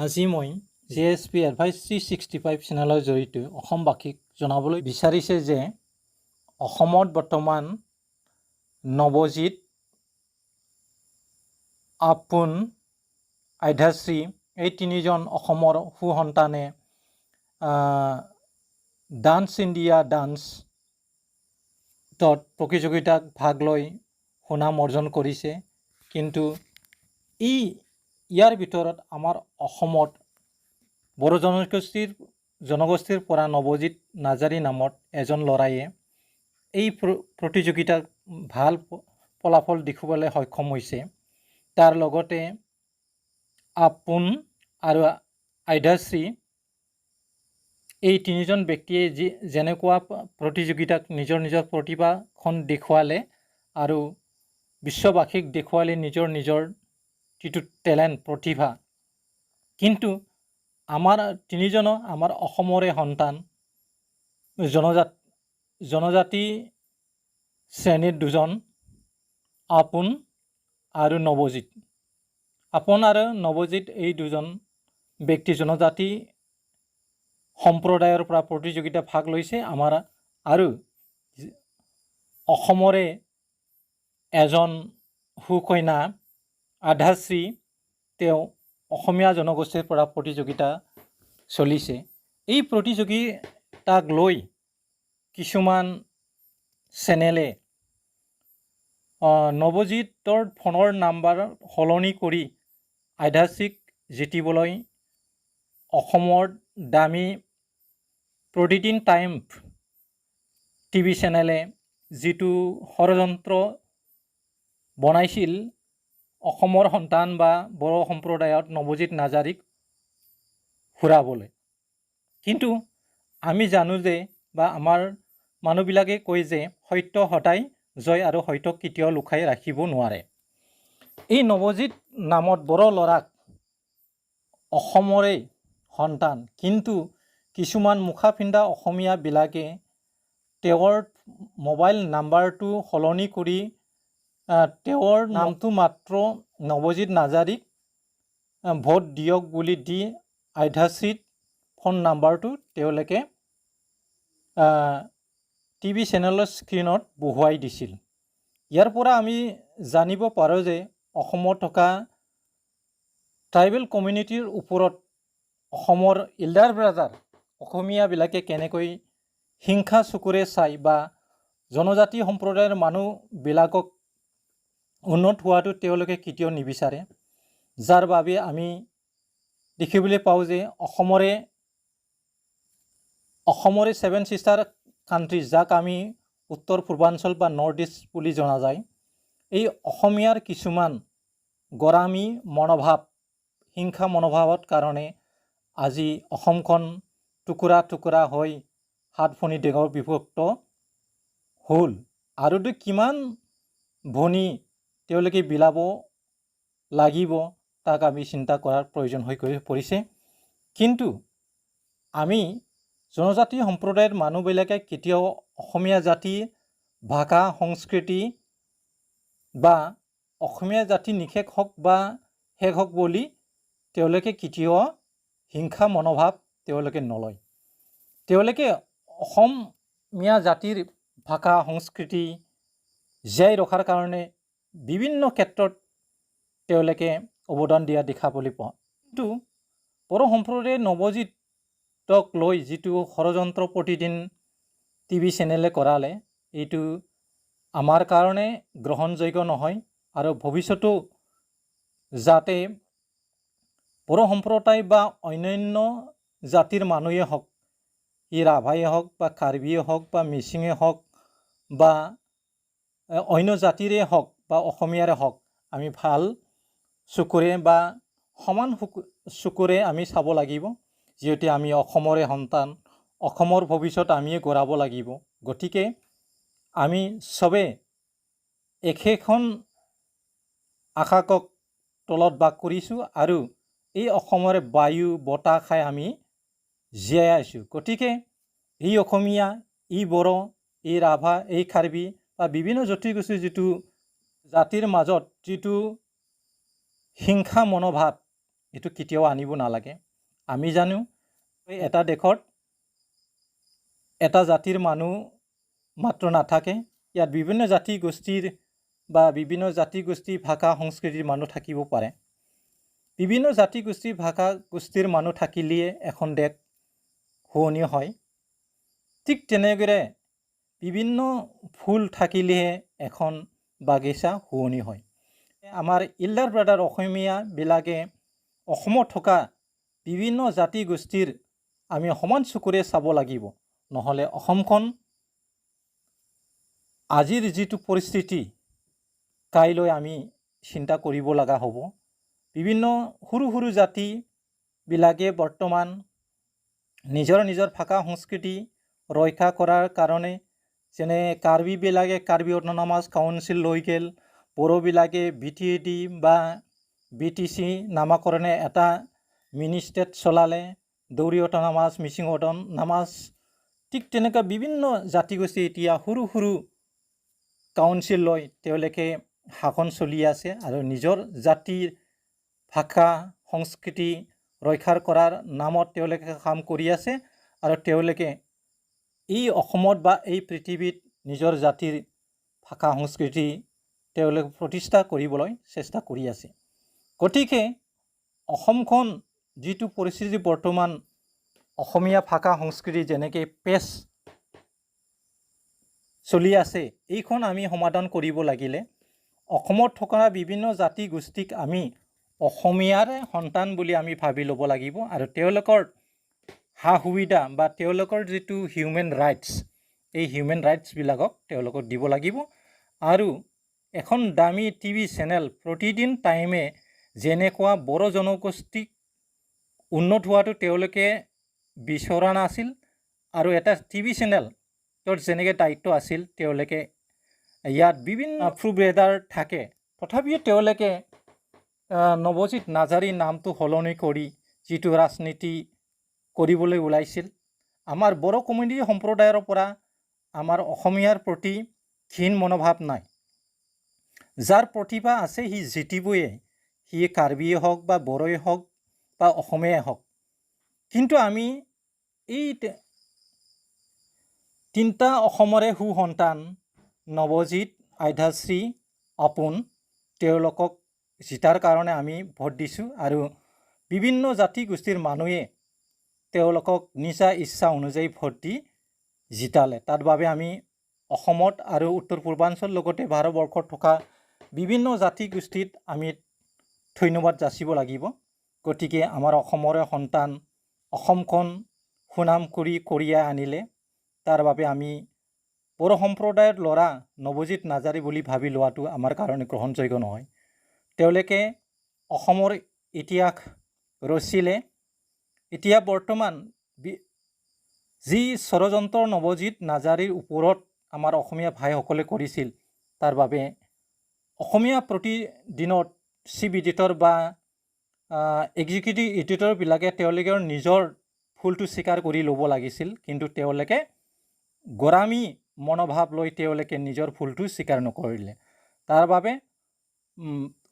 আজি মই JSP Advice 365 চেনেলৰ জৰিয়তে অসমবাসীক জনাবলৈ বিচাৰিছে যে অসমত বৰ্তমান নৱজিত, আপোন, আধ্যাশ্ৰী এই তিনিজন অসমৰ সুসন্তানে ডান্স ইণ্ডিয়া ডান্সত প্ৰতিযোগিতাত ভাগ লৈ সুনাম অৰ্জন কৰিছে। কিন্তু ইয়াৰ ভিতৰত আমাৰ অসমত বড়ো জনগোষ্ঠীৰ পৰা নৱজিত নাৰ্জাৰী নামৰ এজন ল'ৰায়ে এই প্ৰতিযোগিতাত ভাল ফলাফল দেখুৱাবলৈ সক্ষম হৈছে। তাৰ লগতে আপোন আৰু আধ্যাশ্ৰী এই তিনিজন ব্যক্তিয়ে যেনেকুৱা প্ৰতিযোগিতাত নিজৰ প্ৰতিভাখন দেখুৱালে আৰু বিশ্ববাসীক দেখুৱালে নিজৰ যিটো টেলেণ্ট প্ৰতিভা। কিন্তু আমাৰ তিনিজনো আমাৰ অসমৰে সন্তান, জনজাতি শ্ৰেণীৰ দুজন, আপোন আৰু নৱজিত। আপোন আৰু নৱজিত এই দুজন ব্যক্তি জনজাতি সম্প্ৰদায়ৰ পৰা প্ৰতিযোগিতা ভাগ লৈছে আমাৰ আৰু অসমৰে এজন সুকন্যা আধ্যাশ্ৰী, তেওঁ অসমীয়া জনগোষ্ঠীৰ পৰা প্ৰতিযোগিতা চলিছে। এই প্ৰতিযোগিতাক লৈ কিছুমান চেনেলে নৱজিতৰ ফোনৰ নাম্বাৰ সলনি কৰি আধ্যাশ্ৰীক জিতিবলৈ অসমৰ দামী প্ৰতিদিন টাইম টিভি চেনেলে যিটো ষড়যন্ত্ৰ বনাইছিল অসমৰ সন্তান বা বড়ো সম্প্ৰদায়ত নৱজিত নাৰ্জাৰীক ঘূৰাবলৈ। কিন্তু আমি জানো যে বা আমাৰ মানুহবিলাকে কয় যে সত্য সদায় জয় আৰু সত্যক কেতিয়াও লুকাই ৰাখিব নোৱাৰে। এই নৱজিত নামত বড়ো ল'ৰাক অসমৰে সন্তান, কিন্তু কিছুমান মুখা পিন্ধা অসমীয়াবিলাকে তেওঁৰ মোবাইল নাম্বাৰটো সলনি কৰি তেওঁৰ নামটো মাত্ৰ নৱজিত নাৰ্জাৰীক ভোট দিয়ক বুলি দি আধ্যাশ্ৰীৰ ফোন নাম্বাৰটো তেওঁলোকে টিভি চেনেলৰ স্ক্ৰীণত বহুৱাই দিছিল। ইয়াৰ পৰা আমি জানিব পাৰোঁ যে অসমত থকা ট্ৰাইবেল কমিউনিটিৰ ওপৰত অসমৰ ইল্ডাৰ ব্ৰাদাৰ অসমীয়াবিলাকে কেনেকৈ হিংসা চকুৰে চাই বা জনজাতি সম্প্ৰদায়ৰ মানুহবিলাকক উন্নত হোৱাটো তেওঁলোকে কেতিয়াও নিবিচাৰে। যাৰ বাবে আমি দেখিবলৈ পাওঁ যে অসমৰে 7 ছিষ্টাৰ কাণ্ট্ৰি, যাক আমি উত্তৰ পূৰ্বাঞ্চল বা নৰ্থ ইষ্ট বুলি জনা যায়, এই অসমীয়াৰ কিছুমান গৰামী মনোভাৱ, হিংসা মনোভাৱৰ কাৰণে আজি অসমখন টুকুৰা টুকুৰা হৈ 7 ভনী দেশত বিভক্ত হ'ল। আৰুতো কিমান ভনী তেওঁলোকে বিলাব লাগিব তাক আমি চিন্তা কৰাৰ প্ৰয়োজন হৈ পৰিছে। কিন্তু আমি জনজাতি সম্প্ৰদায়ৰ মানুহবিলাকে কেতিয়াও অসমীয়া জাতি, ভাষা, সংস্কৃতি বা অসমীয়া জাতি নিশেষ হওক বা শেষ হওক বুলি তেওঁলোকে কেতিয়াও হিংসা মনোভাৱ তেওঁলোকে নলয়। তেওঁলোকে অসমীয়া জাতিৰ ভাষা সংস্কৃতি জীয়াই ৰখাৰ কাৰণে বিভিন্ন ক্ষেত্ৰত তেওঁলোকে অৱদান দিয়া দেখাবলৈ পাওঁ। কিন্তু বড়ো সম্প্ৰদায়ে নৱজিতক লৈ যিটো ষড়যন্ত্ৰ প্ৰতিদিন টিভি চেনেলে কৰালে, এইটো আমাৰ কাৰণে গ্ৰহণযোগ্য নহয়। আৰু ভৱিষ্যতেও যাতে বড়ো সম্প্ৰদায় বা অন্যান্য জাতিৰ মানুহে হওক, ই ৰাভাই হওক বা কাৰ্বিয়ে হওক বা মিচিঙে হওক বা অন্য জাতিৰে হওক বা অসমীয়াৰে হওক, আমি ভাল চকুৰে বা সমান চকুৰে আমি চাব লাগিব। যিহেতু আমি অসমৰে সন্তান, অসমৰ ভৱিষ্যত আমিয়ে গঢ়াব লাগিব। গতিকে আমি চবে একেখন আকাশৰ তলত বাস কৰিছোঁ আৰু এই অসমৰে বায়ু বতাহ খাই আমি জীয়াই আছোঁ। গতিকে এই অসমীয়া, এই বড়ো, এই ৰাভা, এই কাৰ্বি বা বিভিন্ন জনগোষ্ঠীৰ যিটো জাতিৰ মাজত যিটো হিংসা মনোভাৱ, এইটো কেতিয়াও আনিব নালাগে। আমি জানো এটা দেশত এটা জাতিৰ মানুহ মাত্ৰ নাথাকে, ইয়াত বিভিন্ন জাতি গোষ্ঠীৰ বা বিভিন্ন জাতি গোষ্ঠী ভাষা সংস্কৃতিৰ মানুহ থাকিব পাৰে। বিভিন্ন জাতি গোষ্ঠী ভাষা গোষ্ঠীৰ মানুহ থাকিলেই এখন দেশ শুৱনি হয়। ঠিক তেনেদৰে বিভিন্ন ফুল থাকিলেহে এখন বাগিচা শুৱনি হয়। আমাৰ ইল্ডাৰ ব্ৰাদাৰ অসমীয়াবিলাকে অসমত থকা বিভিন্ন জাতি গোষ্ঠীৰ আমি সমান চকুৰে চাব লাগিব, নহ'লে অসমখন আজিৰ যিটো পৰিস্থিতি কাইলৈ আমি চিন্তা কৰিব লগা হ'ব। বিভিন্ন সৰু সৰু জাতিবিলাকে বৰ্তমান নিজৰ নিজৰ ভাষা সংস্কৃতি ৰক্ষা কৰাৰ কাৰণে, যেনে কাৰ্বিবিলাকে কাৰ্বি অট'নমাছ কাউন্সিল লৈ গ'ল, বড়োবিলাকে BTAD বা BTC নামাকৰণে এটা মিনি ষ্টেট চলালে, দেউৰী অট'নমাছ, মিচিং অট'নমাছ, ঠিক তেনেকুৱা বিভিন্ন জাতিগোষ্ঠী এতিয়া সৰু সৰু কাউন্সিল লৈ তেওঁলোকে শাসন চলি আছে আৰু নিজৰ জাতিৰ ভাষা সংস্কৃতি ৰক্ষা কৰাৰ নামত তেওঁলোকে কাম কৰি আছে। আৰু তেওঁলোকে এই অসমত বা এই পৃথিৱীত নিজৰ জাতিৰ ভাষা সংস্কৃতি তেওঁলোকে প্ৰতিষ্ঠা কৰিবলৈ চেষ্টা কৰি আছে। গতিকে অসমখন যিটো পৰিস্থিতি বৰ্তমান অসমীয়া ভাষা সংস্কৃতি যেনেকৈ পেচ চলি আছে, এইখন আমি সমাধান কৰিব লাগিলে অসমত থকা বিভিন্ন জাতি গোষ্ঠীক আমি অসমীয়াৰ সন্তান বুলি আমি ভাবি ল'ব লাগিব আৰু তেওঁলোকৰ সা সুবিধা বা তেওঁলোকৰ যিটো হিউমেন ৰাইটছ, এই হিউমেন ৰাইটছবিলাকক তেওঁলোকক দিব লাগিব। আৰু এখন দামী TV চেনেল প্ৰতিদিন টাইমে যেনেকুৱা বড়ো জনগোষ্ঠীক উন্নত হোৱাটো তেওঁলোকে বিচৰা নাছিল, আৰু এটা TV চেনেল যেনেকৈ দায়িত্ব আছিল, তেওঁলোকে ইয়াত বিভিন্ন প্ৰুভেডাৰ থাকে, তথাপিও তেওঁলোকে নৱজিত নাৰ্জাৰী নামটো সলনি কৰি যিটো ৰাজনীতি কৰিবলৈ ওলাইছিল, আমাৰ বড়ো কমিউনিটি সম্প্ৰদায়ৰ পৰা আমাৰ অসমীয়াৰ প্ৰতি ঘীণ মনোভাৱ নাই। যাৰ প্ৰতিভা আছে সি জিতিবয়ে, সি কাৰ্বিয়ে হওক বা বড়োই হওক বা অসমীয়াই হওক। কিন্তু আমি এই তিনিটা অসমৰে সুসন্তান নৱজিত, আধ্যাশ্ৰী, অপোন, তেওঁলোকক জিতাৰ কাৰণে আমি ভোট দিছোঁ আৰু বিভিন্ন জাতি গোষ্ঠীৰ মানুহে তেওঁলোকক নিজা ইচ্ছা অনুযায়ী ভোট দি জিতালে। তাৰ বাবে আমি অসমত আৰু উত্তৰ পূৰ্বাঞ্চল লগতে ভাৰতবৰ্ষত থকা বিভিন্ন জাতি গোষ্ঠীত আমি ধন্যবাদ যাচিব লাগিব। গতিকে আমাৰ অসমৰে সন্তান অসমখন সুনাম কৰি কঢ়িয়াই আনিলে, তাৰ বাবে আমি বড়ো সম্প্ৰদায়ৰ ল'ৰা নৱজিত নাৰ্জাৰী বুলি ভাবি লোৱাটো আমাৰ কাৰণে গ্ৰহণযোগ্য নহয়। তেওঁলোকে অসমৰ ইতিহাস ৰচিলে। এতিয়া বৰ্তমান যি ষড়যন্ত্ৰ নৱজিত নাৰ্জাৰীৰ ওপৰত আমাৰ অসমীয়া ভাইসকলে কৰিছিল, তাৰ বাবে অসমীয়া প্ৰতিদিনত চিফ এডিটৰ বা এক্সিকিউটিভ এডিটৰবিলাকে তেওঁলোকৰ নিজৰ ভুলটো স্বীকাৰ কৰি ল'ব লাগিছিল, কিন্তু তেওঁলোকে গোড়ামী মনোভাৱ লৈ তেওঁলোকে নিজৰ ভুলটো স্বীকাৰ নকৰিলে। তাৰ বাবে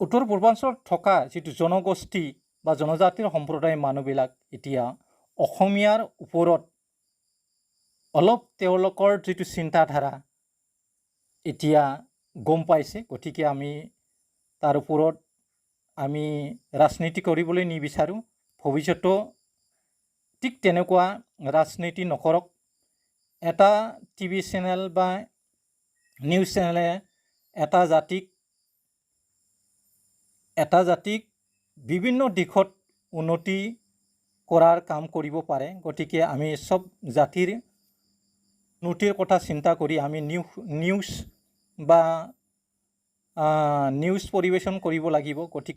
উত্তৰ পূৰ্বাঞ্চলত থকা যিটো জনগোষ্ঠী বা জনজাতিৰ সম্প্ৰদায়ৰ মানুহবিলাক এতিয়া অসমীয়াৰ ওপৰত অলপ তেওঁলোকৰ যিটো চিন্তাধাৰা এতিয়া গম পাইছে। গতিকে আমি তাৰ ওপৰত আমি ৰাজনীতি কৰিবলৈ নিবিচাৰোঁ। ভৱিষ্যতেও ঠিক তেনেকুৱা ৰাজনীতি নকৰক। এটা TV চেনেল বা নিউজ চেনেলে এটা জাতিক বিভিন্ন দিশত উন্নতি কৰাৰ কাম কৰিব পাৰে। গতিকে আমি চব জাতিৰ উন্নতিৰ কথা চিন্তা কৰি আমি নিউজ পৰিৱেশন কৰিব লাগিব। গতিকে